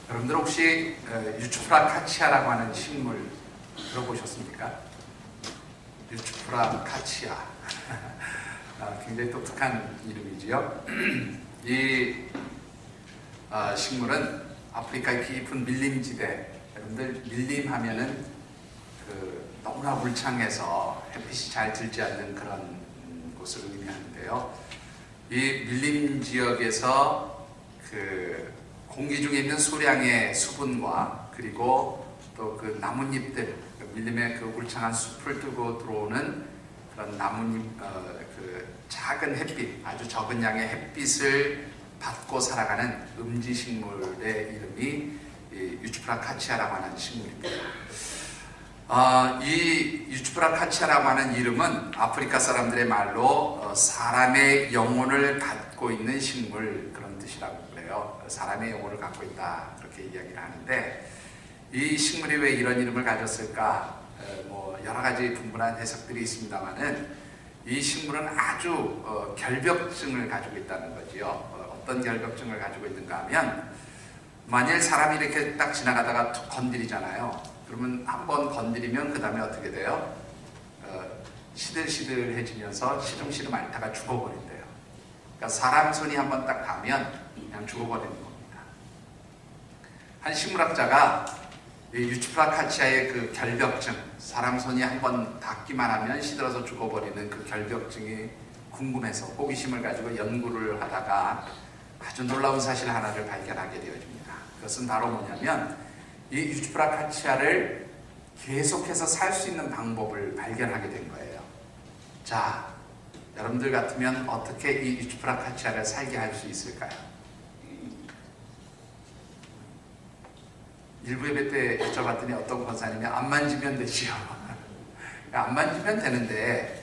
여러분들 혹시 유츠프라 카치아라고 하는 식물 들어보셨습니까? 유츠프라 카치아. 굉장히 독특한 이름이지요. 이 식물은 아프리카의 깊은 밀림지대, 여러분들 밀림하면은 너무나 울창해서 햇빛이 잘 들지 않는 그런 곳을 의미하는데요. 이 밀림 지역에서 공기 중에 있는 소량의 수분과 그리고 또 그 나뭇잎들, 밀림의 울창한 숲을 뚫고 들어오는 그런 나뭇잎, 작은 햇빛, 아주 적은 양의 햇빛을 받고 살아가는 음지식물의 이름이 유츠프라 카치아라고 하는 식물입니다. 이 유츠프라 카치아라고 하는 이름은 아프리카 사람들의 말로 사람의 영혼을 갖고 있는 식물, 그런 뜻이라고 그래요. 사람의 영혼을 갖고 있다, 그렇게 이야기를 하는데, 이 식물이 왜 이런 이름을 가졌을까? 여러 가지 분분한 해석들이 있습니다만은 이 식물은 아주 결벽증을 가지고 있다는 거지요. 어떤 결벽증을 가지고 있는가 하면, 만일 사람이 이렇게 딱 지나가다가 툭 건드리잖아요. 그러면 한번 건드리면 그 다음에 어떻게 돼요? 시들시들해지면서 시름시름 앓다가 죽어버린대요. 그러니까 사람 손이 한번 딱 닿으면 그냥 죽어버리는 겁니다. 한 식물학자가 이 유츠프라 카치아의 그 결벽증, 사람 손이 한번 닿기만 하면 시들어서 죽어버리는 그 결벽증이 궁금해서 호기심을 가지고 연구를 하다가 아주 놀라운 사실 하나를 발견하게 되어집니다. 그것은 바로 뭐냐면, 이 유츠프라 카치아를 계속해서 살 수 있는 방법을 발견하게 된 거예요. 자, 여러분들 같으면 어떻게 이 유츠프라 카치아를 살게 할 수 있을까요? 일부 예배 때 여쭤봤더니 어떤 권사님이 안 만지면 되지요. 안 만지면 되는데,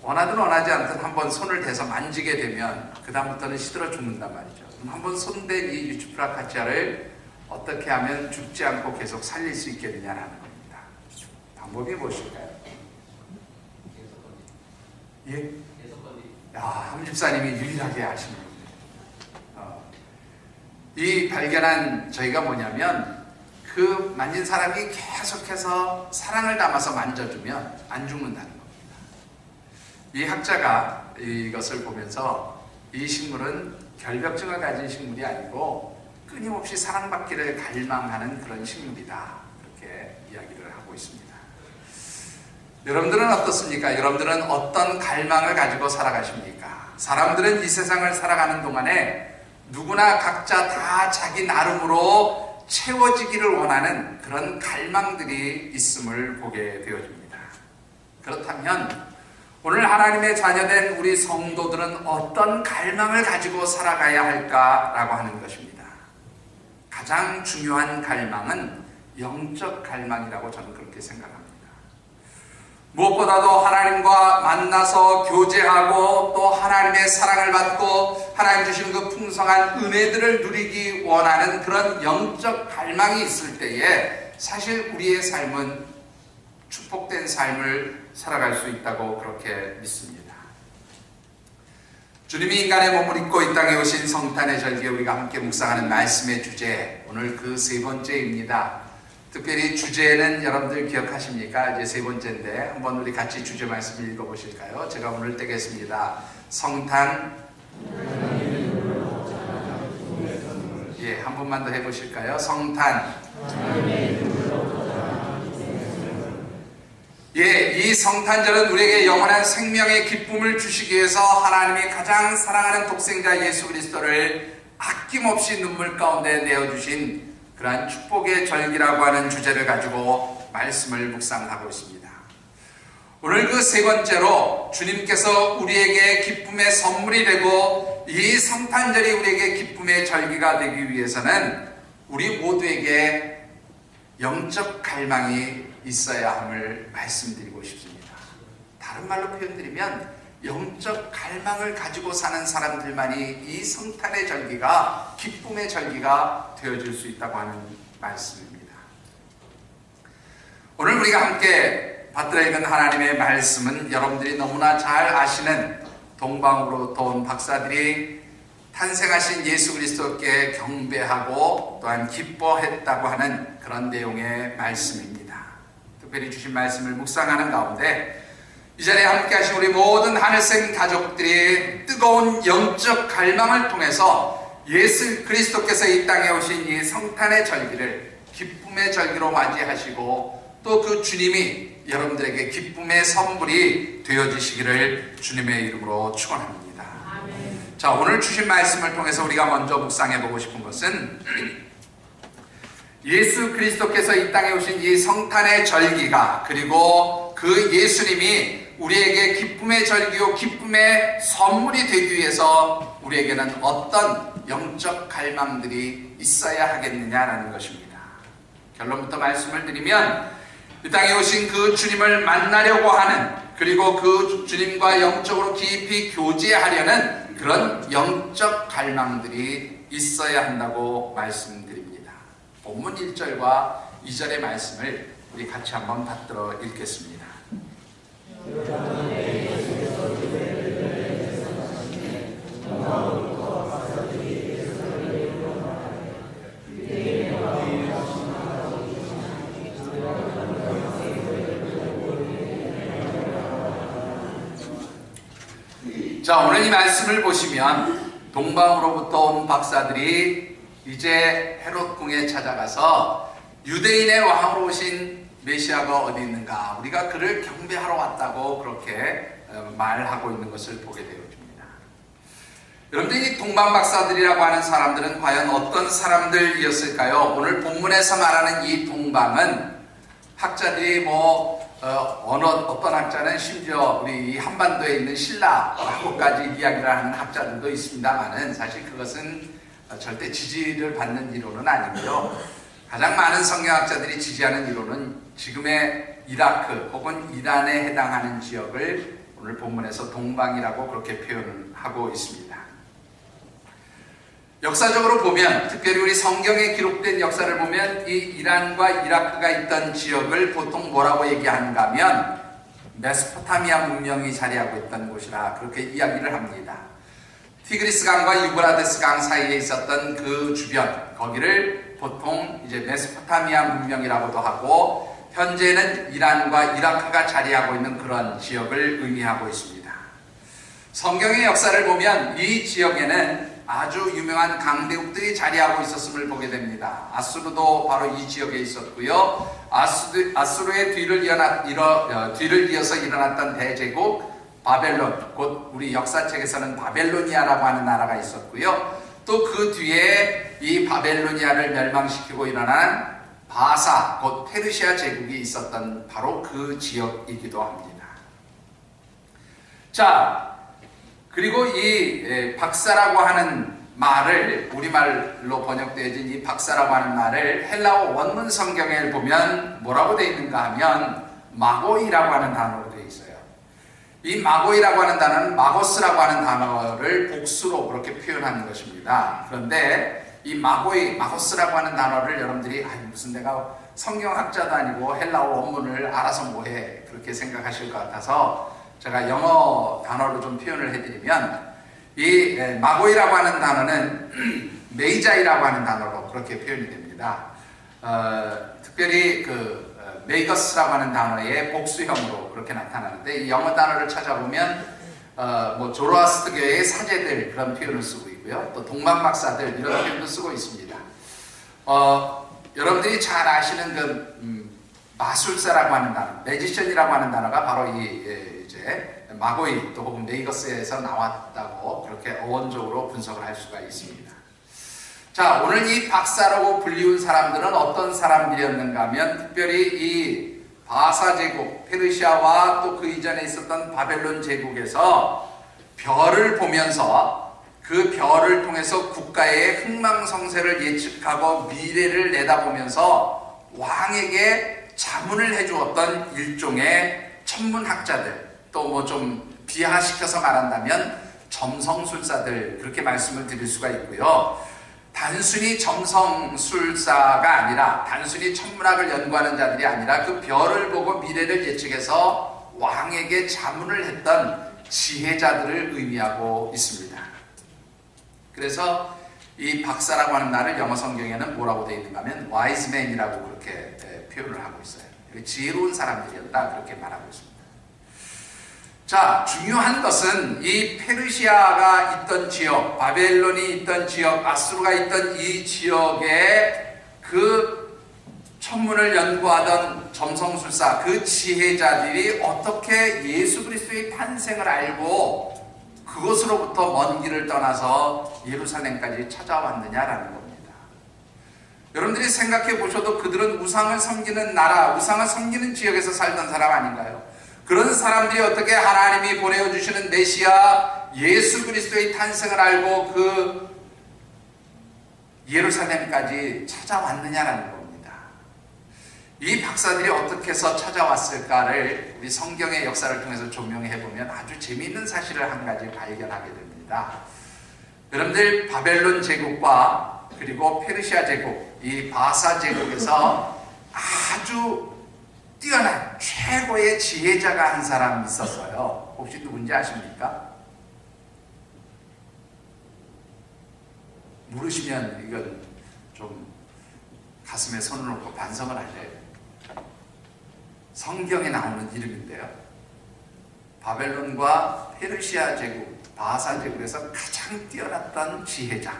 원하든 원하지 않든 한번 손을 대서 만지게 되면 그 다음부터는 시들어 죽는단 말이죠. 그럼 한번 손댄 이 유츠프라 카치아를 어떻게 하면 죽지 않고 계속 살릴 수 있겠느냐라는 겁니다. 방법이 무엇일까요? 예? 함 집사님이 유일하게 아시는 겁니다. 이 발견한 저희가 뭐냐면, 그 만진 사람이 계속해서 사랑을 담아서 만져주면 안 죽는다는 겁니다. 이 학자가 이것을 보면서 이 식물은 결벽증을 가진 식물이 아니고 끊임없이 사랑받기를 갈망하는 그런 식물이다, 그렇게 이야기를 하고 있습니다. 여러분들은 어떻습니까? 여러분들은 어떤 갈망을 가지고 살아가십니까? 사람들은 이 세상을 살아가는 동안에 누구나 각자 다 자기 나름으로 채워지기를 원하는 그런 갈망들이 있음을 보게 되어집니다. 그렇다면 오늘 하나님의 자녀된 우리 성도들은 어떤 갈망을 가지고 살아가야 할까라고 하는 것입니다. 가장 중요한 갈망은 영적 갈망이라고 저는 그렇게 생각합니다. 무엇보다도 하나님과 만나서 교제하고 또 하나님의 사랑을 받고 하나님 주신 그 풍성한 은혜들을 누리기 원하는 그런 영적 갈망이 있을 때에 사실 우리의 삶은 축복된 삶을 살아갈 수 있다고 그렇게 믿습니다. 주님이 인간의 몸을 입고 이 땅에 오신 성탄의 절기에 우리가 함께 묵상하는 말씀의 주제, 오늘 그 세 번째입니다. 특별히 주제는 여러분들 기억하십니까? 이제 세 번째인데 한번 우리 같이 주제 말씀을 읽어보실까요? 제가 오늘 떼겠습니다. 성탄. 한 번만 더 해보실까요? 성탄. 이 성탄절은 우리에게 영원한 생명의 기쁨을 주시기 위해서 하나님이 가장 사랑하는 독생자 예수 그리스도를 아낌없이 눈물 가운데 내어주신 그러한 축복의 절기라고 하는 주제를 가지고 말씀을 묵상하고 있습니다. 오늘 그 세 번째로 주님께서 우리에게 기쁨의 선물이 되고 이 성탄절이 우리에게 기쁨의 절기가 되기 위해서는 우리 모두에게 영적 갈망이 있어야 함을 말씀드리고 싶습니다. 다른 말로 표현드리면 영적 갈망을 가지고 사는 사람들만이 이 성탄의 절기가 기쁨의 절기가 되어줄 수 있다고 하는 말씀입니다. 오늘 우리가 함께 받들어 읽은 하나님의 말씀은 여러분들이 너무나 잘 아시는 동방으로부터 온 박사들이 탄생하신 예수 그리스도께 경배하고 또한 기뻐했다고 하는 그런 내용의 말씀입니다. 특별히 주신 말씀을 묵상하는 가운데 이 자리에 함께 하신 우리 모든 하늘생 가족들이 뜨거운 영적 갈망을 통해서 예수 그리스도께서 이 땅에 오신 이 성탄의 절기를 기쁨의 절기로 맞이하시고 또 그 주님이 여러분들에게 기쁨의 선물이 되어지시기를 주님의 이름으로 축원합니다. 아멘. 자, 오늘 주신 말씀을 통해서 우리가 먼저 묵상해 보고 싶은 것은 예수 그리스도께서 이 땅에 오신 이 성탄의 절기가 그리고 그 예수님이 우리에게 기쁨의 절기요 기쁨의 선물이 되기 위해서 우리에게는 어떤 영적 갈망들이 있어야 하겠느냐라는 것입니다. 결론부터 말씀을 드리면 이 땅에 오신 그 주님을 만나려고 하는 그리고 그 주님과 영적으로 깊이 교제하려는 그런 영적 갈망들이 있어야 한다고 말씀드립니다. 본문 1절과 2절의 말씀을 우리 같이 한번 받들어 읽겠습니다. 자, 오늘 이 말씀을 보시면 동방으로부터 온 박사들이 이제 헤롯 궁에 찾아가서 유대인의 왕으로 오신 메시아가 어디 있는가, 우리가 그를 경배하러 왔다고 그렇게 말하고 있는 것을 보게 되어집니다. 여러분들, 이 동방 박사들이라고 하는 사람들은 과연 어떤 사람들이었을까요? 오늘 본문에서 말하는 이 동방은 학자들이 어떤 학자는 심지어 우리 한반도에 있는 신라라고까지 이야기를 하는 학자들도 있습니다만은 사실 그것은 절대 지지를 받는 이론은 아니고요. 가장 많은 성경학자들이 지지하는 이론은 지금의 이라크 혹은 이란에 해당하는 지역을 오늘 본문에서 동방이라고 그렇게 표현을 하고 있습니다. 역사적으로 보면, 특별히 우리 성경에 기록된 역사를 보면 이 이란과 이라크가 있던 지역을 보통 뭐라고 얘기하는가 하면 메소포타미아 문명이 자리하고 있던 곳이라 그렇게 이야기를 합니다. 티그리스 강과 유브라데스 강 사이에 있었던 그 주변, 거기를 보통 이제 메소포타미아 문명이라고도 하고 현재는 이란과 이라크가 자리하고 있는 그런 지역을 의미하고 있습니다. 성경의 역사를 보면 이 지역에는 아주 유명한 강대국들이 자리하고 있었음을 보게 됩니다. 아수르도 바로 이 지역에 있었고요. 아수르의 뒤를 이어서 일어났던 대제국 바벨론, 곧 우리 역사책에서는 바벨로니아라고 하는 나라가 있었고요. 또 그 뒤에 이 바벨로니아를 멸망시키고 일어난 바사, 곧 페르시아 제국이 있었던 바로 그 지역이기도 합니다. 자, 그리고 이 박사라고 하는 말을, 우리말로 번역되어진 이 박사라고 하는 말을 헬라어 원문 성경에 보면 뭐라고 되어 있는가 하면 마고이라고 하는 단어로 되어 있어요. 이 마고이라고 하는 단어는 마고스라고 하는 단어를 복수로 그렇게 표현하는 것입니다. 그런데 이 마고스라고 하는 단어를 여러분들이 무슨 내가 성경학자도 아니고 헬라어 원문을 알아서 뭐해 그렇게 생각하실 것 같아서 제가 영어 단어로 좀 표현을 해드리면 이 마고이라고 하는 단어는 메이자이라고 하는 단어로 그렇게 표현이 됩니다. 특별히 그 메이거스라고 하는 단어의 복수형으로 그렇게 나타나는데 이 영어 단어를 찾아보면 조로아스트교의 사제들 그런 표현을 쓰고 있고요. 또 동방박사들 이런 표현도 쓰고 있습니다. 여러분들이 잘 아시는 그 마술사라고 하는 단어, 매지션이라고 하는 단어가 바로 이제 마고이 또 혹은 메이거스에서 나왔다고 그렇게 어원적으로 분석을 할 수가 있습니다. 자, 오늘 이 박사라고 불리운 사람들은 어떤 사람들이었는가 하면 특별히 이 바사 제국, 페르시아와 또 그 이전에 있었던 바벨론 제국에서 별을 보면서 그 별을 통해서 국가의 흥망성쇠를 예측하고 미래를 내다보면서 왕에게 자문을 해주었던 일종의 천문학자들, 또 좀 비하시켜서 말한다면 점성술사들, 그렇게 말씀을 드릴 수가 있고요. 단순히 점성술사가 아니라 단순히 천문학을 연구하는 자들이 아니라 그 별을 보고 미래를 예측해서 왕에게 자문을 했던 지혜자들을 의미하고 있습니다. 그래서 이 박사라고 하는 말을 영어 성경에는 뭐라고 되어 있는가 하면 wise man이라고 그렇게 표현을 하고 있어요. 지혜로운 사람들이었다 그렇게 말하고 있습니다. 자, 중요한 것은 이 페르시아가 있던 지역, 바벨론이 있던 지역, 아수르가 있던 이 지역에 그 천문을 연구하던 점성술사, 그 지혜자들이 어떻게 예수 그리스도의 탄생을 알고 그것으로부터 먼 길을 떠나서 예루살렘까지 찾아왔느냐라는 겁니다. 여러분들이 생각해 보셔도 그들은 우상을 섬기는 나라, 우상을 섬기는 지역에서 살던 사람 아닌가요? 그런 사람들이 어떻게 하나님이 보내주시는 메시아 예수 그리스도의 탄생을 알고 그 예루살렘까지 찾아왔느냐라는 겁니다. 이 박사들이 어떻게 해서 찾아왔을까를 우리 성경의 역사를 통해서 조명해 보면 아주 재미있는 사실을 한 가지 발견하게 됩니다. 여러분들 바벨론 제국과 그리고 페르시아 제국, 이 바사 제국에서 아주 뛰어난 최고의 지혜자가 한 사람 있었어요. 혹시 누군지 아십니까? 모르시면 이건 좀 가슴에 손을 얹고 반성을 하세요. 성경에 나오는 이름인데요. 바벨론과 페르시아 제국, 바사 제국에서 가장 뛰어났던 지혜자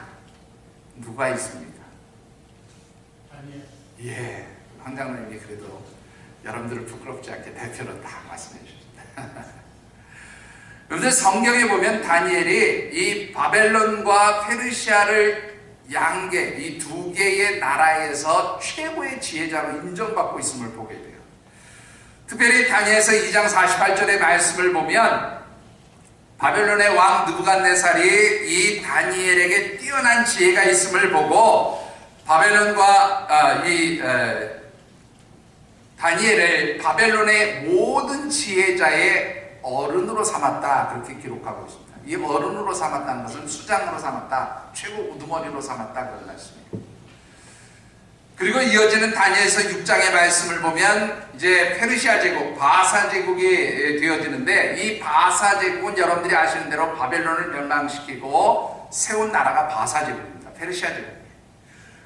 누가 있습니까? 아니요. 예, 황장로님이 그래도 여러분들을 부끄럽지 않게 대표로 다 말씀해 주십니다. 여러분들 성경에 보면 다니엘이 이 바벨론과 페르시아를 양계, 이 두 개의 나라에서 최고의 지혜자로 인정받고 있음을 보게 돼요. 특별히 다니엘서 2장 48절의 말씀을 보면 바벨론의 왕 느부갓네살이 이 다니엘에게 뛰어난 지혜가 있음을 보고 바벨론과 다니엘을 바벨론의 모든 지혜자의 어른으로 삼았다 그렇게 기록하고 있습니다. 이 어른으로 삼았다는 것은 수장으로 삼았다, 최고 우두머리로 삼았다 그런 말씀이에요. 그리고 이어지는 다니엘서 6장의 말씀을 보면 이제 페르시아 제국, 바사 제국이 되어지는데 이 바사 제국은 여러분들이 아시는 대로 바벨론을 멸망시키고 세운 나라가 바사 제국입니다. 페르시아 제국.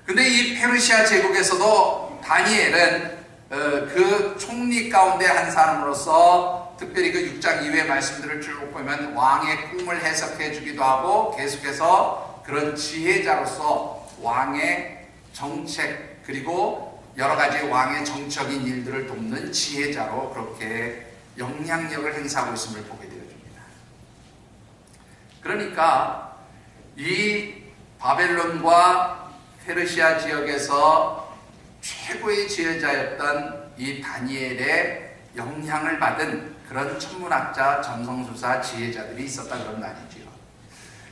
근데 이 페르시아 제국에서도 다니엘은 그 총리 가운데 한 사람으로서 특별히 그 6장 이후의 말씀들을 쭉 보면 왕의 꿈을 해석해 주기도 하고 계속해서 그런 지혜자로서 왕의 정책 그리고 여러 가지 왕의 정적인 일들을 돕는 지혜자로 그렇게 영향력을 행사하고 있음을 보게 되어집니다. 그러니까 이 바벨론과 페르시아 지역에서 최고의 지혜자였던 이 다니엘의 영향을 받은 그런 천문학자, 점성술사, 지혜자들이 있었다 그런 말이지요.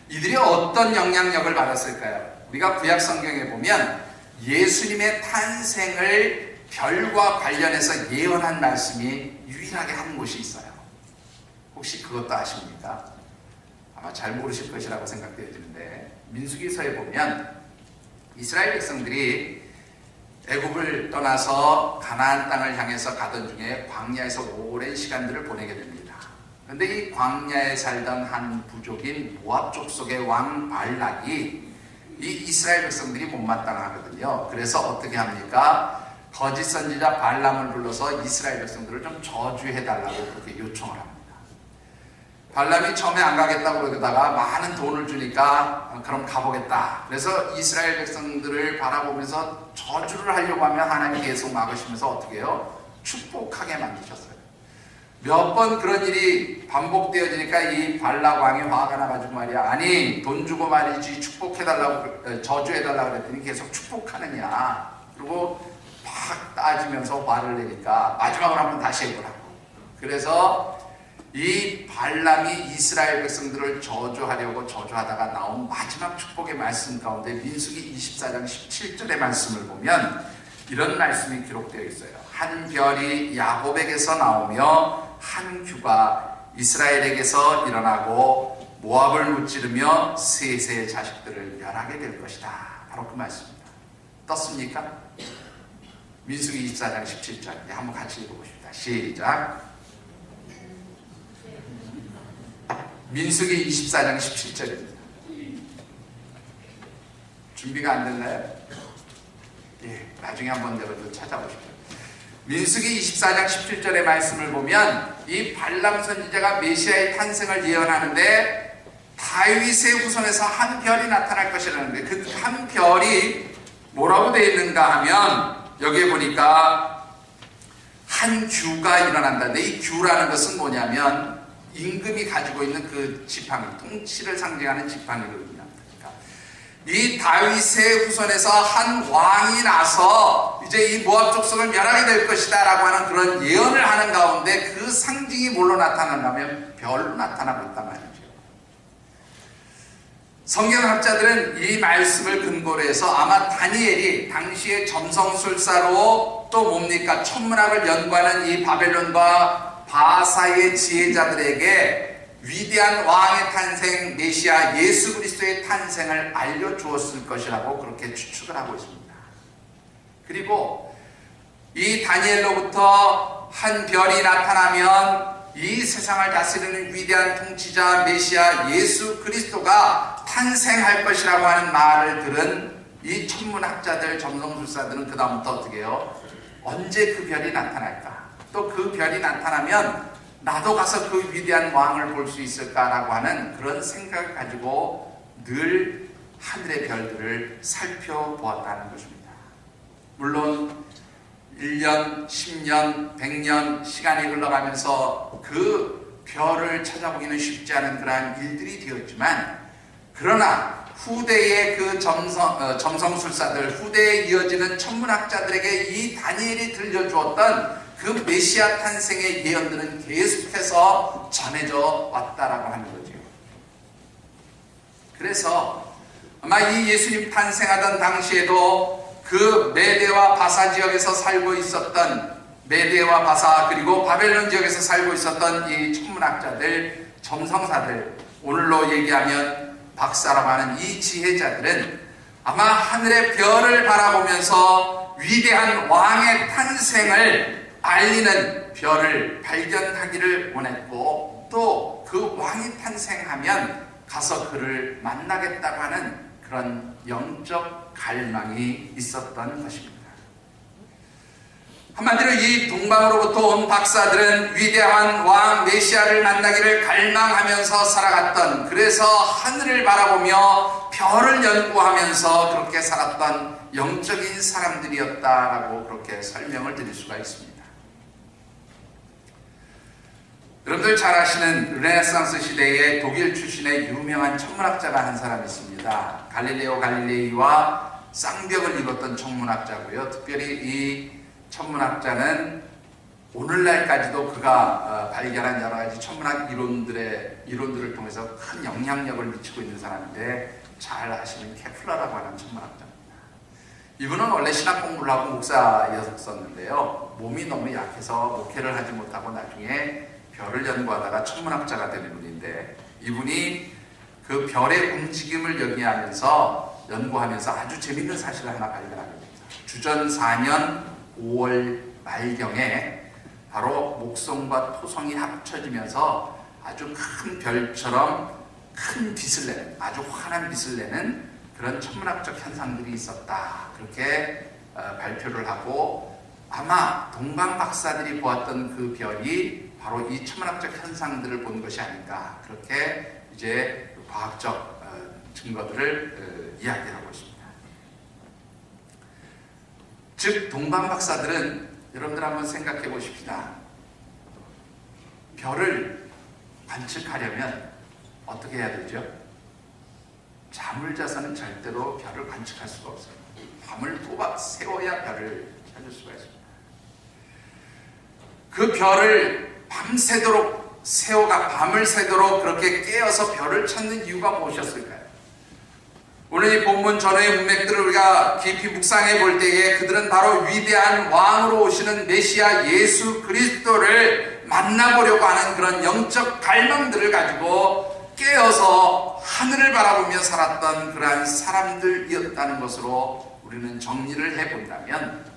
이들이 어떤 영향력을 받았을까요? 우리가 구약 성경에 보면 예수님의 탄생을 별과 관련해서 예언한 말씀이 유일하게 한 곳이 있어요. 혹시 그것도 아십니까? 아마 잘 모르실 것이라고 생각되어지는데 민수기서에 보면 이스라엘 백성들이 애굽을 떠나서 가나안 땅을 향해서 가던 중에 광야에서 오랜 시간들을 보내게 됩니다. 그런데 이 광야에 살던 한 부족인 모압 족속의 왕 발락이 이 이스라엘 백성들이 못마땅하거든요. 그래서 어떻게 합니까? 거짓 선지자 발람을 불러서 이스라엘 백성들을 좀 저주해달라고 그렇게 요청을 합니다. 발람이 처음에 안 가겠다고 그러다가 많은 돈을 주니까 그럼 가보겠다. 그래서 이스라엘 백성들을 바라보면서 저주를 하려고 하면 하나님이 계속 막으시면서 어떻게 해요? 축복하게 만드셨어요. 몇 번 그런 일이 반복되어지니까 이 발락 왕이 화가 나가지고 말이야. 아니 돈 주고 말이지 축복해달라고 저주해달라고 그랬더니 계속 축복하느냐. 그리고 막 따지면서 화를 내니까 마지막으로 한번 다시 해보라고. 그래서 이 발람이 이스라엘 백성들을 저주하려고 저주하다가 나온 마지막 축복의 말씀 가운데 민수기 24장 17절의 말씀을 보면 이런 말씀이 기록되어 있어요. 한 별이 야곱에게서 나오며 한 규가 이스라엘에게서 일어나고 모압을 무찌르며 셋의 자식들을 멸하게 될 것이다. 바로 그 말씀입니다. 떴습니까? 민수기 24장 17절 한번 같이 읽어보십시다. 시작. 민수기 24장 17절입니다. 준비가 안 됐나요? 예, 나중에 한번 여러분 찾아보십시오. 민수기 24장 17절의 말씀을 보면 이 발람 선지자가 메시아의 탄생을 예언하는데 다윗의 후손에서 한 별이 나타날 것이라는데 그 한 별이 뭐라고 되어 있는가 하면 여기에 보니까 한 규가 일어난다는데 이 규라는 것은 뭐냐면 임금이 가지고 있는 그 지팡이, 통치를 상징하는 지팡이거든요. 그러니까 이 다윗의 후손에서 한 왕이 나서 이제 이 모압 족속을 멸하게 될 것이다 라고 하는 그런 예언을 하는 가운데 그 상징이 뭘로 나타난다면 별로 나타나고 있단 말이죠. 성경학자들은 이 말씀을 근거로 해서 아마 다니엘이 당시의 점성술사로 또 뭡니까 천문학을 연구하는 이 바벨론과 바사의 지혜자들에게 위대한 왕의 탄생 메시아 예수 그리스도의 탄생을 알려주었을 것이라고 그렇게 추측을 하고 있습니다. 그리고 이 다니엘로부터 한 별이 나타나면 이 세상을 다스리는 위대한 통치자 메시아 예수 그리스도가 탄생할 것이라고 하는 말을 들은 이 천문학자들, 점성술사들은 그 다음부터 어떻게 해요? 언제 그 별이 나타날까? 또 그 별이 나타나면 나도 가서 그 위대한 왕을 볼 수 있을까라고 하는 그런 생각을 가지고 늘 하늘의 별들을 살펴보았다는 것입니다. 물론 1년, 10년, 100년 시간이 흘러가면서 그 별을 찾아보기는 쉽지 않은 그러한 일들이 되었지만 그러나 후대의 그 점성술사들, 후대에 이어지는 천문학자들에게 이 다니엘이 들려주었던 그 메시아 탄생의 예언들은 계속해서 전해져 왔다라고 하는 거죠. 그래서 아마 이 예수님 탄생하던 당시에도 그 메대와 바사 지역에서 살고 있었던 메대와 바사 그리고 바벨론 지역에서 살고 있었던 이 천문학자들, 점성사들, 오늘로 얘기하면 박사라고 하는 이 지혜자들은 아마 하늘의 별을 바라보면서 위대한 왕의 탄생을 알리는 별을 발견하기를 원했고 또 그 왕이 탄생하면 가서 그를 만나겠다고 하는 그런 영적 갈망이 있었던 것입니다. 한마디로 이 동방으로부터 온 박사들은 위대한 왕 메시아를 만나기를 갈망하면서 살아갔던, 그래서 하늘을 바라보며 별을 연구하면서 그렇게 살았던 영적인 사람들이었다라고 그렇게 설명을 드릴 수가 있습니다. 여러분들 잘 아시는 르네상스 시대의 독일 출신의 유명한 천문학자가 한 사람이 있습니다. 갈릴레오 갈릴레이와 쌍벽을 이뤘던 천문학자고요. 특별히 이 천문학자는 오늘날까지도 그가 발견한 여러 가지 천문학 이론들을 통해서 큰 영향력을 미치고 있는 사람인데 잘 아시는 케플러라고 하는 천문학자입니다. 이분은 원래 신학 공부를 하고 목사였었는데요. 몸이 너무 약해서 목회를 하지 못하고 나중에 별을 연구하다가 천문학자가 되는 분인데 이분이 그 별의 움직임을 연구하면서 아주 재밌는 사실을 하나 발견하게 됩니다. 주전 4년 5월 말경에 바로 목성과 토성이 합쳐지면서 아주 큰 별처럼 큰 빛을 내는, 아주 환한 빛을 내는 그런 천문학적 현상들이 있었다. 그렇게 발표를 하고 아마 동방 박사들이 보았던 그 별이 바로 이 천문학적 현상들을 본 것이 아닌가, 그렇게 이제 과학적 증거들을 이야기하고 있습니다. 즉 동방 박사들은 여러분들 한번 생각해 보십시다. 별을 관측하려면 어떻게 해야 되죠? 잠을 자서는 절대로 별을 관측할 수가 없어요. 밤을 꼬박 새워야 별을 찾을 수가 있습니다. 그 별을 밤새도록 밤을 새도록 그렇게 깨어서 별을 찾는 이유가 무엇이었을까요? 오늘 이 본문 전후의 문맥들을 우리가 깊이 묵상해 볼 때에 그들은 바로 위대한 왕으로 오시는 메시아 예수 그리스도를 만나보려고 하는 그런 영적 갈망들을 가지고 깨어서 하늘을 바라보며 살았던 그러한 사람들이었다는 것으로 우리는 정리를 해본다면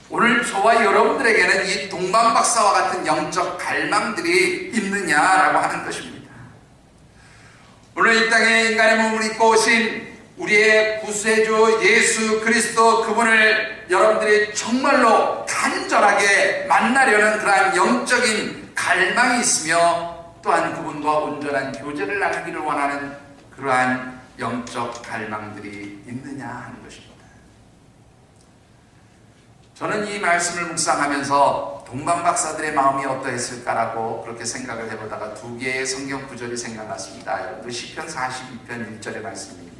오늘 저와 여러분들에게는 이 동방박사와 같은 영적 갈망들이 있느냐라고 하는 것입니다. 오늘 이 땅에 인간의 몸을 입고 오신 우리의 구세주 예수 그리스도 그분을 여러분들이 정말로 간절하게 만나려는 그러한 영적인 갈망이 있으며 또한 그분과 온전한 교제를 나누기를 원하는 그러한 영적 갈망들이 있느냐 하는 것입니다. 저는 이 말씀을 묵상하면서 동방 박사들의 마음이 어떠했을까라고 그렇게 생각을 해보다가 두 개의 성경 구절이 생각났습니다. 여러분들 시편 42편 1절의 말씀입니다.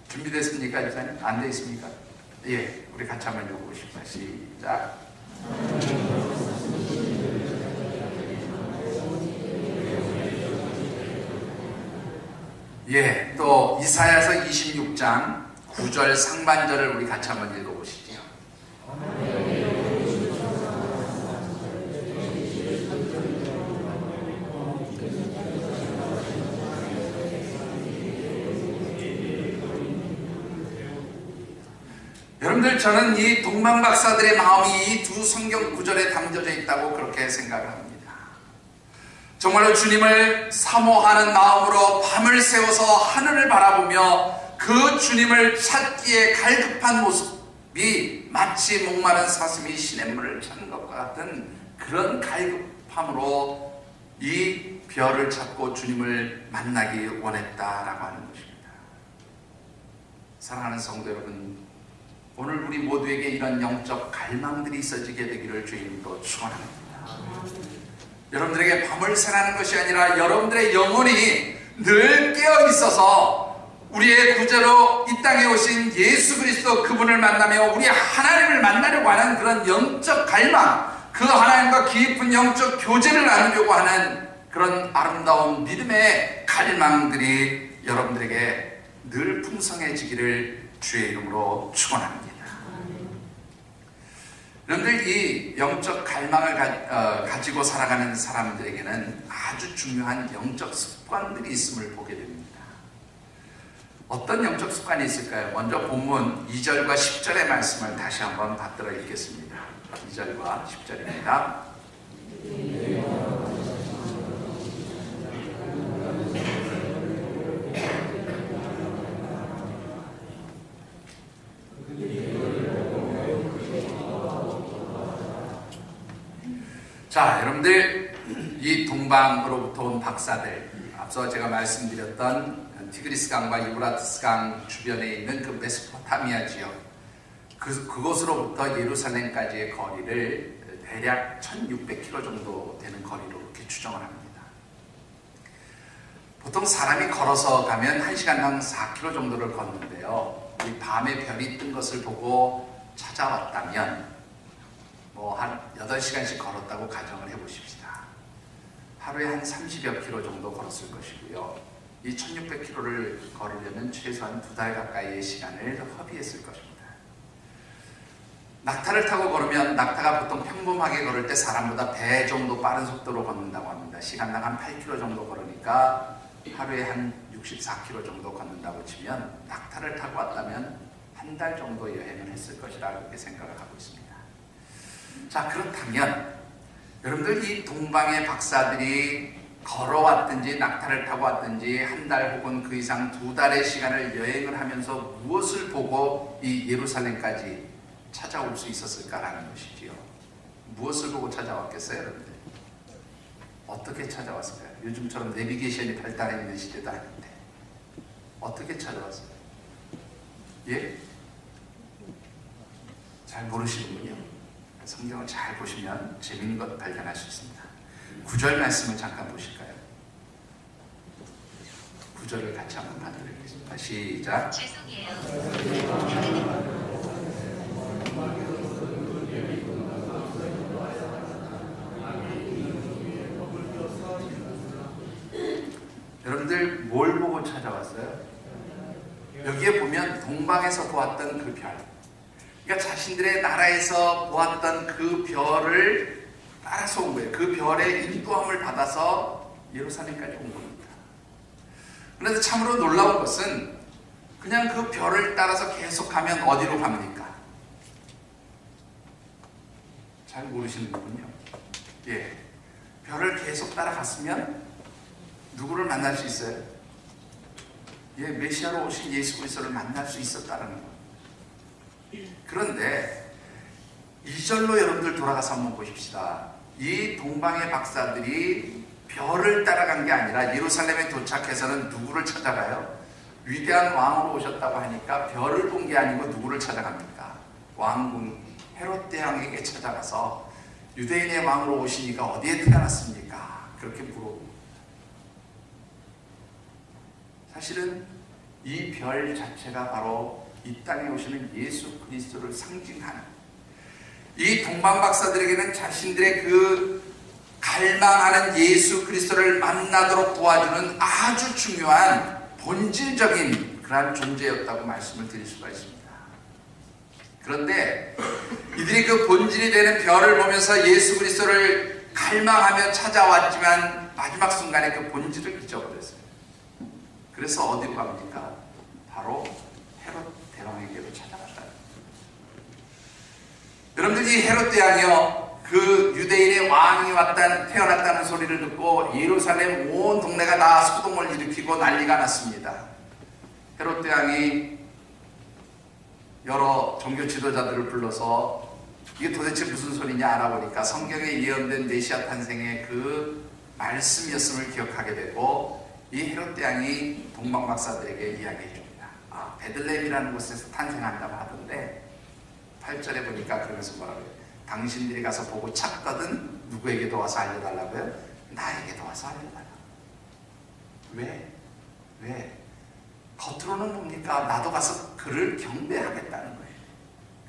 준비됐습니까? 이사님? 안 돼 있습니까? 예, 우리 같이 한번 읽어보십시다. 시작. 예, 또 이사야서 26장 9절 상반절을 우리 같이 한번 읽어보시죠. 여러분들, 저는 이 동방 박사들의 마음이 이 두 성경 구절에 담겨져 있다고 그렇게 생각을 합니다. 정말로 주님을 사모하는 마음으로 밤을 새워서 하늘을 바라보며 그 주님을 찾기에 갈급한 모습이 마치 목마른 사슴이 시냇물을 찾는 것과 같은 그런 갈급함으로 이 별을 찾고 주님을 만나기 원했다라고 하는 것입니다. 사랑하는 성도 여러분, 오늘 우리 모두에게 이런 영적 갈망들이 있어지게 되기를 주님으로 축원합니다. 여러분들에게 밤을 새라는 것이 아니라 여러분들의 영혼이 늘 깨어 있어서 우리의 구제로 이 땅에 오신 예수 그리스도 그분을 만나며 우리 하나님을 만나려고 하는 그런 영적 갈망, 그 하나님과 깊은 영적 교제를 나누려고 하는 그런 아름다운 믿음의 갈망들이 여러분들에게 늘 풍성해지기를 주의 이름으로 축원합니다. 여러분들, 이 영적 갈망을 가지고 살아가는 사람들에게는 아주 중요한 영적 습관들이 있음을 보게 됩니다. 어떤 영적 습관이 있을까요? 먼저 본문 2절과 10절의 말씀을 다시 한번 받들어 읽겠습니다. 2절과 10절입니다. 자, 여러분들, 이 동방으로부터 온 박사들, 앞서 제가 말씀드렸던 티그리스 강과 유브라티스 강 주변에 있는 그 메소포타미아 지역, 그곳으로부터 예루살렘까지의 거리를 대략 1600km 정도 되는 거리로 이렇게 추정을 합니다. 보통 사람이 걸어서 가면 1시간당 4km 정도를 걷는데요, 이 밤에 별이 뜬 것을 보고 찾아왔다면 한 8시간씩 걸었다고 가정을 해보십시다. 하루에 한 30여 킬로 정도 걸었을 것이고요. 이 1600km를 걸으려면 최소한 2달 가까이의 시간을 허비했을 것입니다. 낙타를 타고 걸으면, 낙타가 보통 평범하게 걸을 때 사람보다 배 정도 빠른 속도로 걷는다고 합니다. 시간당 한 8km 정도 걸으니까 하루에 한 64km 정도 걷는다고 치면 낙타를 타고 왔다면 한 달 정도 여행을 했을 것이라 그렇게 생각을 하고 있습니다. 자, 그렇다면 여러분들, 이 동방의 박사들이 걸어왔든지 낙타를 타고 왔든지 한 달 혹은 그 이상 2달의 시간을 여행을 하면서 무엇을 보고 이 예루살렘까지 찾아올 수 있었을까라는 것이지요. 무엇을 보고 찾아왔겠어요, 여러분들? 어떻게 찾아왔을까요? 요즘처럼 내비게이션이 발달해 있는 시대도 아닌데 어떻게 찾아왔어요? 예? 잘 모르시는군요. 성경을 잘 보시면 재미있는 것 발견할 수 있습니다. 9절 말씀을 잠깐 보실까요? 9절을 같이 한번 받아드리겠습니다. 시작. 죄송해요. 여러분들, 뭘 보고 찾아왔어요? 여기에 보면 동방에서 보았던 그 별, 그러니까 자신들의 나라에서 보았던 그 별을 따라서 온 거예요. 그 별의 인도함을 받아서 예루살렘까지 온 겁니다. 그런데 참으로 놀라운 것은 그냥 그 별을 따라서 계속 가면 어디로 갑니까? 잘 모르시는군요. 예, 별을 계속 따라갔으면 누구를 만날 수 있어요? 메시아로 오신 예수 그리스도를 만날 수 있었다는 거예요. 그런데 2절로 여러분들 돌아가서 한번 보십시다. 이 동방의 박사들이 별을 따라간 게 아니라 예루살렘에 도착해서는 누구를 찾아가요? 위대한 왕으로 오셨다고 하니까 별을 본 게 아니고 누구를 찾아갑니까? 왕궁 헤롯 대왕에게 찾아가서 유대인의 왕으로 오시니까 어디에 태어났습니까? 그렇게 물어봅니다. 사실은 이 별 자체가 바로 이 땅에 오시는 예수 그리스도를 상징하는, 이 동방 박사들에게는 자신들의 그 갈망하는 예수 그리스도를 만나도록 도와주는 아주 중요한 본질적인 그러한 존재였다고 말씀을 드릴 수가 있습니다. 그런데 이들이 그 본질이 되는 별을 보면서 예수 그리스도를 갈망하며 찾아왔지만 마지막 순간에 그 본질을 잊어버렸어요. 그래서 어디로 갑니까? 바로 헤롯 대왕에게로 찾아갔다. 여러분들, 이 헤롯 대왕이요, 그 유대인의 왕이 태어났다는 소리를 듣고 예루살렘 온 동네가 다 소동을 일으키고 난리가 났습니다. 헤롯 대왕이 여러 종교 지도자들을 불러서 이게 도대체 무슨 소리냐 알아보니까 성경에 예언된 메시아 탄생의 그 말씀이었음을 기억하게 되고, 이 헤롯 대왕이 동방 박사들에게 이야기해 줍니다. 베들레헴이라는 곳에서 탄생한다고 하던데 8절에 보니까 그러면서 뭐라고 해요? 당신들이 가서 보고 찾거든 누구에게도 와서 알려달라고요? 나에게도 와서 알려달라. 왜? 겉으로는 뭡니까? 나도 가서 그를 경배하겠다는 거예요.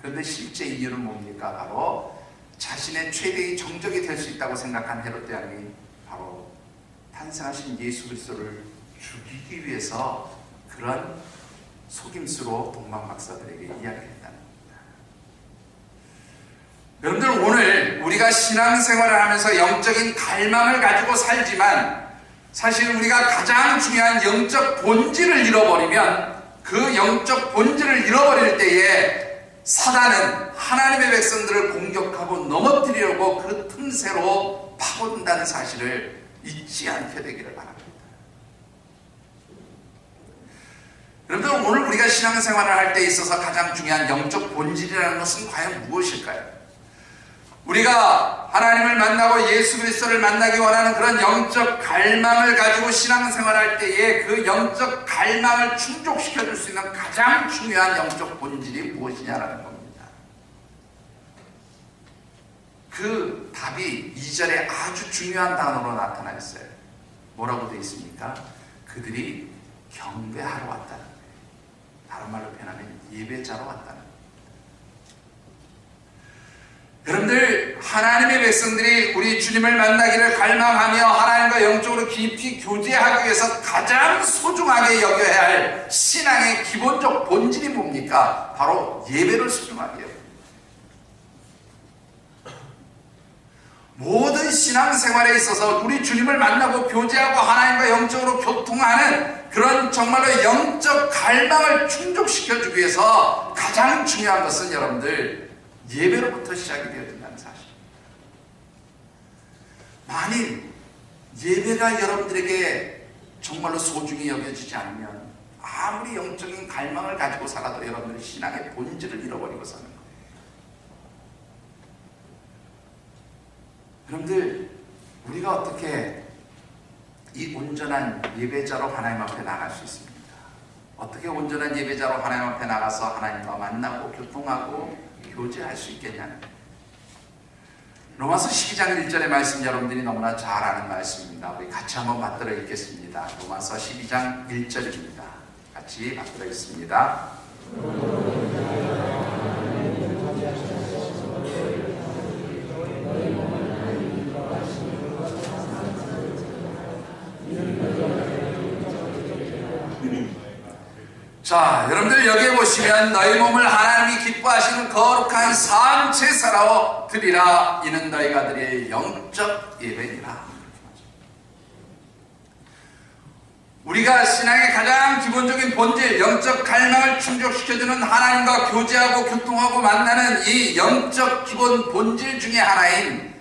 그런데 실제 이유는 뭡니까? 바로 자신의 최대의 정적이 될 수 있다고 생각한 헤롯 대왕이 바로 탄생하신 예수 그리스도를 죽이기 위해서 그런 속임수로 동방 박사들에게 이야기했다는 겁니다. 여러분들, 오늘 우리가 신앙생활을 하면서 영적인 갈망을 가지고 살지만 사실 우리가 가장 중요한 영적 본질을 잃어버리면, 그 영적 본질을 잃어버릴 때에 사단은 하나님의 백성들을 공격하고 넘어뜨리려고 그 틈새로 파고든다는 사실을 잊지 않게 되기를 바랍니다. 여러분들, 오늘 우리가 신앙생활을 할 때 있어서 가장 중요한 영적 본질이라는 것은 과연 무엇일까요? 우리가 하나님을 만나고 예수 그리스도를 만나기 원하는 그런 영적 갈망을 가지고 신앙생활할 때에 그 영적 갈망을 충족시켜 줄 수 있는 가장 중요한 영적 본질이 무엇이냐라는 겁니다. 그 답이 2절에 아주 중요한 단어로 나타나 있어요. 뭐라고 되어 있습니까? 그들이 경배하러 왔다는 거예요. 다른 말로 표현하면 예배자로 왔다는 거예요. 여러분들, 하나님의 백성들이 우리 주님을 만나기를 갈망하며 하나님과 영적으로 깊이 교제하기 위해서 가장 소중하게 여겨야 할 신앙의 기본적 본질이 뭡니까? 바로 예배를 소중하게 여깁니다. 모든 신앙생활에 있어서 우리 주님을 만나고 교제하고 하나님과 영적으로 교통하는 그런 정말로 영적 갈망을 충족시켜주기 위해서 가장 중요한 것은 여러분들 예배로부터 시작이 되어야 된다는 사실. 만일 예배가 여러분들에게 정말로 소중히 여겨지지 않으면 아무리 영적인 갈망을 가지고 살아도 여러분들의 신앙의 본질을 잃어버리고 사는 거예요. 여러분들, 우리가 어떻게 이 온전한 예배자로 하나님 앞에 나갈 수 있습니까? 어떻게 온전한 예배자로 하나님 앞에 나가서 하나님과 만나고 교통하고 교제할 수 있겠냐는, 로마서 12장 1절의 말씀 여러분들이 너무나 잘 아는 말씀입니다. 우리 같이 한번 맞들어 읽겠습니다. 로마서 12장 1절입니다. 같이 맞들어 읽습니다. 자, 여러분들 여기에 보시면 너희 몸을 하나님이 기뻐하시는 거룩한 산 제사로 드리라. 이는 너희가 드릴 영적 예배니라. 우리가 신앙의 가장 기본적인 본질, 영적 갈망을 충족시켜주는 하나님과 교제하고 교통하고 만나는 이 영적 기본 본질 중에 하나인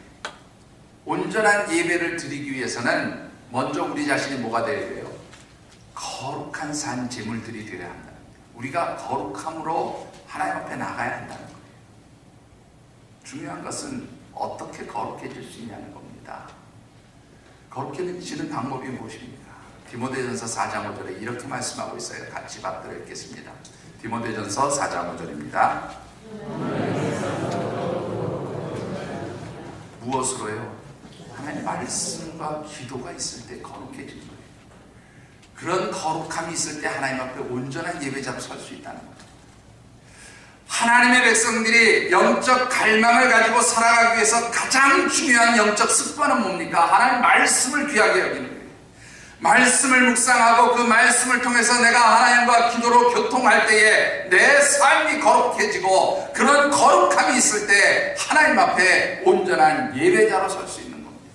온전한 예배를 드리기 위해서는 먼저 우리 자신이 뭐가 되어야 돼요? 거룩한 산 제물들이 되어야 한다는 거예요. 우리가 거룩함으로 하나님 앞에 나가야 한다는 거예요. 중요한 것은 어떻게 거룩해질 수 있냐는 겁니다. 거룩해지는 방법이 무엇입니까? 디모데전서 4장 5절에 이렇게 말씀하고 있어요. 같이 받들어 읽겠습니다. 디모데전서 4장 5절입니다. 무엇으로요? 하나님 말씀과 기도가 있을 때 거룩해지는 거예요. 그런 거룩함이 있을 때 하나님 앞에 온전한 예배자로 설 수 있다는 거예요. 하나님의 백성들이 영적 갈망을 가지고 살아가기 위해서 가장 중요한 영적 습관은 뭡니까? 하나님 말씀을 귀하게 여기는 거예요. 말씀을 묵상하고 그 말씀을 통해서 내가 하나님과 기도로 교통할 때에 내 삶이 거룩해지고 그런 거룩함이 있을 때 하나님 앞에 온전한 예배자로 설 수 있는 겁니다.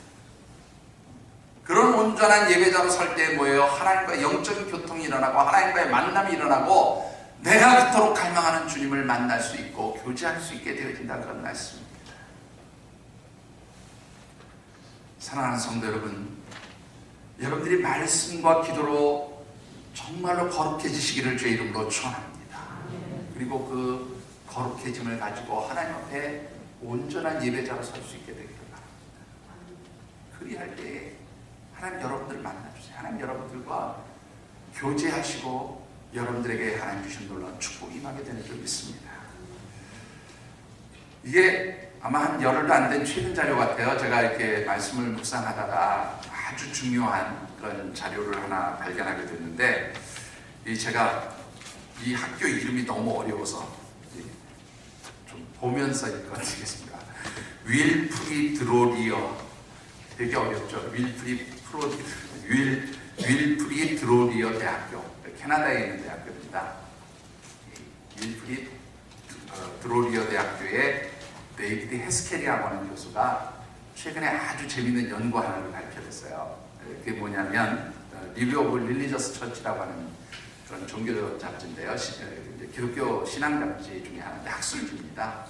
그런 온전한 예배자로 설 때 뭐예요? 하나님과 영적인 교통이 일어나고 하나님과의 만남이 일어나고 내가 그토록 갈망하는 주님을 만날 수 있고 교제할 수 있게 되어진다, 그런 말씀입니다. 사랑하는 성도 여러분, 여러분들이 말씀과 기도로 정말로 거룩해지시기를 주의 이름으로 축원합니다. 그리고 그 거룩해짐을 가지고 하나님 앞에 온전한 예배자로 설 수 있게 되기를 바랍니다. 그리할 때 하나님 여러분들을 만나주세요. 하나님 여러분들과 교제하시고 여러분들에게 하나님 주신 놀라운 축복이 임하게 되는 줄 믿습니다. 이게 아마 한 열흘도 안 된 최근 자료 같아요. 제가 이렇게 말씀을 묵상하다가 아주 중요한 그런 자료를 하나 발견하게 됐는데, 제가 이 학교 이름이 너무 어려워서 좀 보면서 읽어드리겠습니다. 윌프리 드로리어, 되게 어렵죠. 윌프리 드로리어 대학교, 캐나다에 있는 대학교입니다. 윌프리 드로리어 대학교의 데이비드 헤스켈이라고 하는 교수가 최근에 아주 재미있는 연구 하나를 발표했어요. 그게 뭐냐면 리뷰 오브 릴리저스 처치라고 하는 그런 종교 잡지인데요. 기독교 신앙 잡지 중에 하나인데 학술지입니다.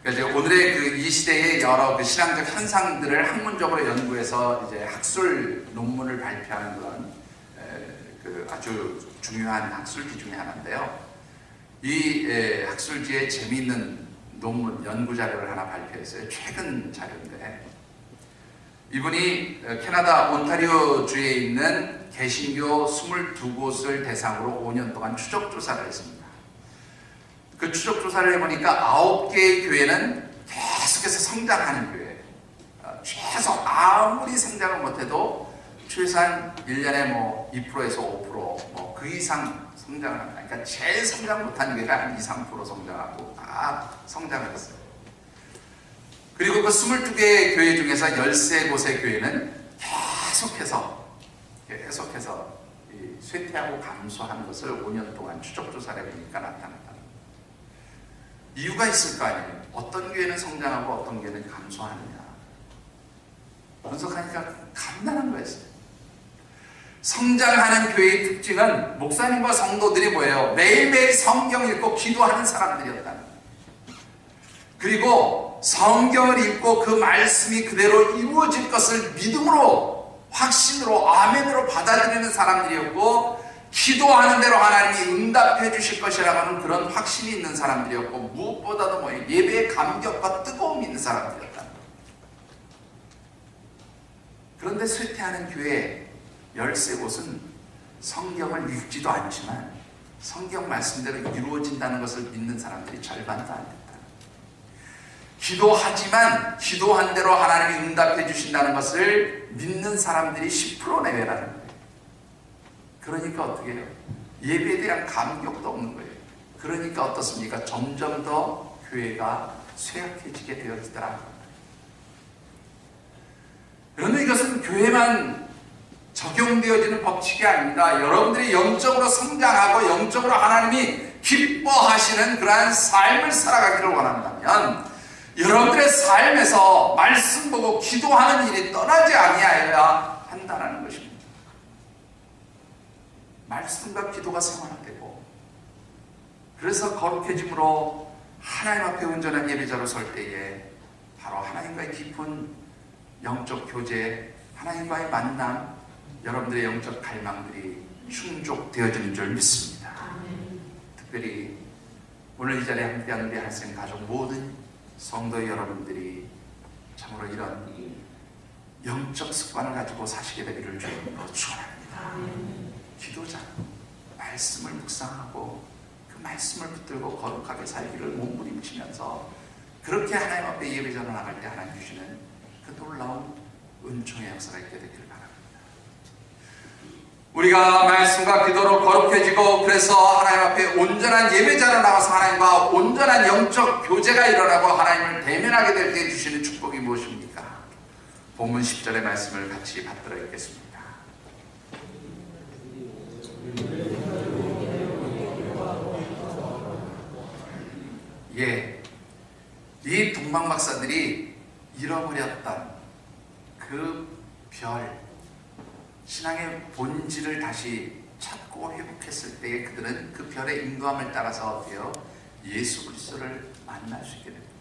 그러니까 오늘의 이 시대의 여러 그 신앙적 현상들을 학문적으로 연구해서 이제 학술 논문을 발표하는 그런 아주 중요한 학술지 중에 하나인데요. 이 학술지에 재미있는 논문, 연구 자료를 하나 발표했어요. 최근 자료인데, 이분이 캐나다 온타리오주에 있는 개신교 22곳을 대상으로 5년 동안 추적 조사를 했습니다. 그 추적 조사를 해보니까 9개의 교회는 계속해서 성장하는 교회, 최소 아무리 성장을 못해도 최소한 1년에 뭐 2%에서 5%, 그 이상 성장을 한다. 그러니까 제일 성장 못한 교회가 한 2, 3% 성장하고 다 성장을 했어요. 그리고 그 22개의 교회 중에서 13곳의 교회는 계속해서 쇠퇴하고 감소하는 것을 5년 동안 추적조사를 해보니까 나타났다. 이유가 있을 거 아니에요. 어떤 교회는 성장하고 어떤 교회는 감소하느냐. 분석하니까 간단한 거였어요. 성장하는 교회의 특징은 목사님과 성도들이 뭐예요? 매일매일 성경 읽고 기도하는 사람들이었다는 거예요. 그리고 성경을 읽고 그 말씀이 그대로 이루어질 것을 믿음으로, 확신으로, 아멘으로 받아들이는 사람들이었고, 기도하는 대로 하나님이 응답해 주실 것이라고 하는 그런 확신이 있는 사람들이었고, 무엇보다도 뭐예요? 예배의 감격과 뜨거움이 있는 사람들이었다. 그런데 쇠퇴하는 교회 13곳은 성경을 읽지도 않지만 성경 말씀대로 이루어진다는 것을 믿는 사람들이 절반도 안 됐다. 기도하지만 기도한 대로 하나님이 응답해 주신다는 것을 믿는 사람들이 10% 내외라는 거예요. 그러니까 어떻게 해요? 예배에 대한 감격도 없는 거예요. 그러니까 어떻습니까? 점점 더 교회가 쇠약해지게 되어지더라. 그런데 이것은 교회만 적용되어지는 법칙이 아닙니다. 여러분들이 영적으로 성장하고 영적으로 하나님이 기뻐하시는 그러한 삶을 살아가기를 원한다면 여러분들의 삶에서 말씀 보고 기도하는 일이 떠나지 아니하여야 한다는 것입니다. 말씀과 기도가 생활화되고, 그래서 거룩해짐으로 하나님 앞에 온전한 예배자로 설 때에 바로 하나님과의 깊은 영적 교제, 하나님과의 만남, 여러분들의 영적 갈망들이 충족되어지는 줄 믿습니다. 특별히 오늘 이 자리에 함께한 우리 할생 가족 모든 성도 여러분들이 참으로 이런 영적 습관을 가지고 사시게 되기를 주님으로 축원합니다. 기도자, 말씀을 묵상하고 그 말씀을 붙들고 거룩하게 살기를 몸부림치면서 그렇게 하나님 앞에 예배자로 나갈 때 하나님 주시는 그 놀라운 은총의 역사가 있게 되기를 바랍니다. 우리가 말씀과 기도로 거룩해지고 그래서 하나님 앞에 온전한 예배자로 나가서 하나님과 온전한 영적 교제가 일어나고 하나님을 대면하게 될 때 주시는 축복이 무엇입니까? 본문 10절의 말씀을 같이 받들어 읽겠습니다. 예, 이 동방박사들이 잃어버렸던 그 별, 신앙의 본질을 다시 찾고 회복했을 때에 그들은 그 별의 인도함을 따라서 어때요? 예수 그리스도를 만날 수 있게 됩니다.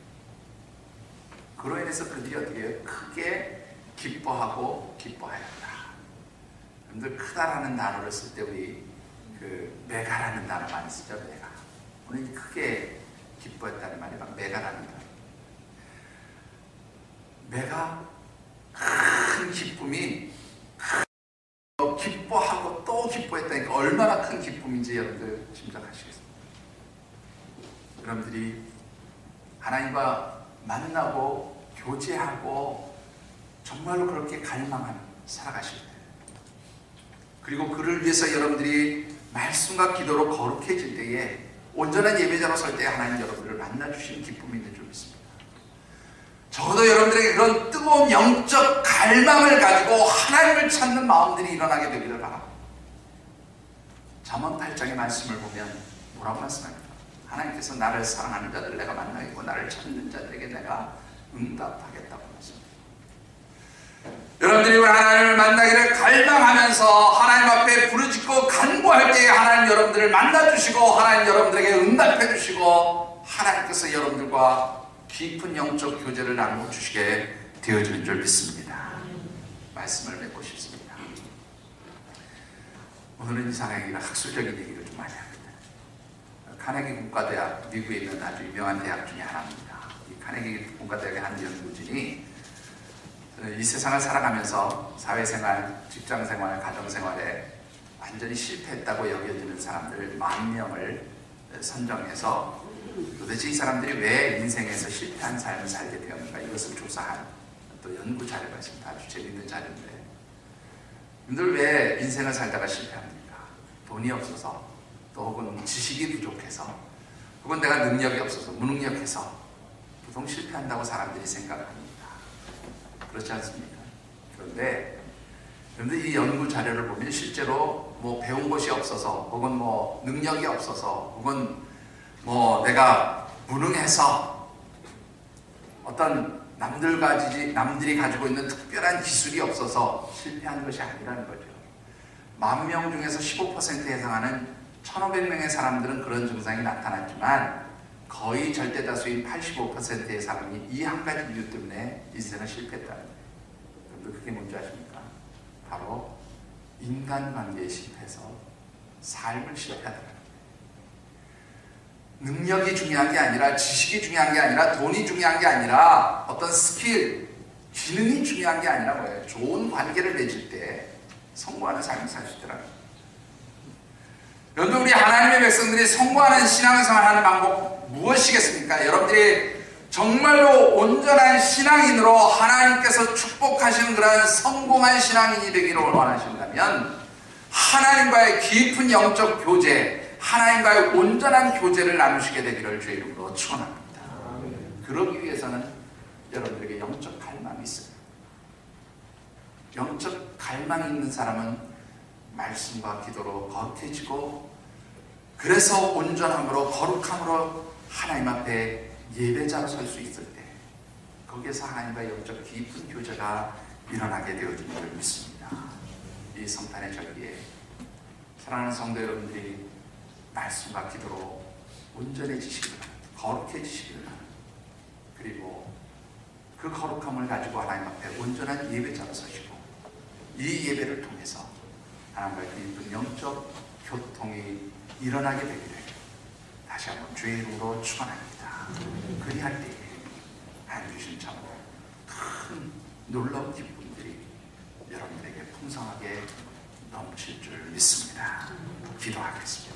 그로 인해서 그들이 어떻게 해요? 크게 기뻐하고 기뻐하였다. 여러분들 크다라는 단어를 쓸 때 우리 그 메가라는 단어 많이 쓰죠. 메가. 오늘 크게 기뻐했다는 말이 막 메가라는 단어. 메가 큰 기쁨이 기뻐하고 또 기뻐했다니까 얼마나 큰 기쁨인지 여러분들 짐작하시겠습니다. 여러분들이 하나님과 만나고 교제하고 정말로 그렇게 갈망하는 살아가실 때, 그리고 그를 위해서 여러분들이 말씀과 기도로 거룩해질 때에 온전한 예배자로 설 때 하나님 여러분들을 만나주시는 기쁨이 있는 줄 믿습니다. 적어도 여러분들에게 그런 뜨거운 영적 갈망을 가지고 하나님을 찾는 마음들이 일어나게 되기를 바랍니다. 잠언 8장의 말씀을 보면 뭐라고 말씀합니까? 하나님께서 나를 사랑하는 자들 내가 만나겠고 나를 찾는 자들에게 내가 응답하겠다고 말씀합니다. 여러분들이 하나님을 만나기를 갈망하면서 하나님 앞에 부르짖고 간구할 때에 하나님 여러분들을 만나주시고 하나님 여러분들에게 응답해주시고 하나님께서 여러분들과 깊은 영적 교제를 나누어 주시게 되어지는 줄 믿습니다. 말씀을 맺고 싶습니다. 오늘은 이상하게 학술적인 얘기를 좀 많이 합니다. 카네기 국가대학, 미국에 있는 아주 유명한 대학 중에 하나입니다. 이 카네기 국가대학의 한 연구진이 이 세상을 살아가면서 사회생활, 직장생활, 가정생활에 완전히 실패했다고 여겨지는 사람들 10,000명을 선정해서 도대체 이 사람들이 왜 인생에서 실패한 삶을 살게 되었는가 이것을 조사한 또 연구 자료가 있습니다. 아주 재밌는 자료인데, 여러분들 왜 인생을 살다가 실패합니까? 돈이 없어서, 또 혹은 지식이 부족해서, 혹은 내가 능력이 없어서 무능력해서 보통 실패한다고 사람들이 생각합니다. 그렇지 않습니까? 그런데 여러분들 이 연구 자료를 보면 실제로 뭐 배운 것이 없어서, 혹은 뭐 능력이 없어서, 혹은 뭐 내가 무능해서 어떤 남들이 가지고 있는 특별한 기술이 없어서 실패한 것이 아니라는 거죠. 10,000명 중에서 15%에 해당하는 1,500명의 사람들은 그런 증상이 나타났지만 거의 절대다수인 85%의 사람이 이 한 가지 이유 때문에 인생을 실패했다는 거예요. 여러분들 그게 뭔지 아십니까? 바로 인간관계에 실패해서 삶을 실패하더라고요. 능력이 중요한 게 아니라, 지식이 중요한 게 아니라, 돈이 중요한 게 아니라, 어떤 스킬, 기능이 중요한 게 아니라 뭐예요? 좋은 관계를 맺을 때 성공하는 삶을 살 수 있더라고요. 여러분, 우리 하나님의 백성들이 성공하는 신앙생활하는 방법 무엇이겠습니까? 여러분들이 정말로 온전한 신앙인으로 하나님께서 축복하시는 그런 성공한 신앙인이 되기를 원하신다면 하나님과의 깊은 영적 교제, 하나님과의 온전한 교제를 나누시게 되기를 주의 이름으로 축원합니다. 그러기 위해서는 여러분들에게 영적 갈망이 있어요. 영적 갈망이 있는 사람은 말씀과 기도로 거룩해지고, 그래서 온전함으로 거룩함으로 하나님 앞에 예배자로 설 수 있을 때 거기에서 하나님과의 영적 깊은 교제가 일어나게 되어지는 줄 믿습니다. 이 성탄의 절기에 사랑하는 성도 여러분들이 말씀과 기도로 온전해지시기를 바랍니다. 거룩해지시기를 바랍니다. 그리고 그 거룩함을 가지고 하나님 앞에 온전한 예배자로 서시고, 이 예배를 통해서 하나님과의 그 이쁜 영적 교통이 일어나게 되기를 다시 한번 주의 이름으로 축원합니다. 그리할 때에 하나님 주신 참으로 큰 놀라운 기쁨들이 여러분에게 풍성하게 넘칠 줄 믿습니다. 기도하겠습니다.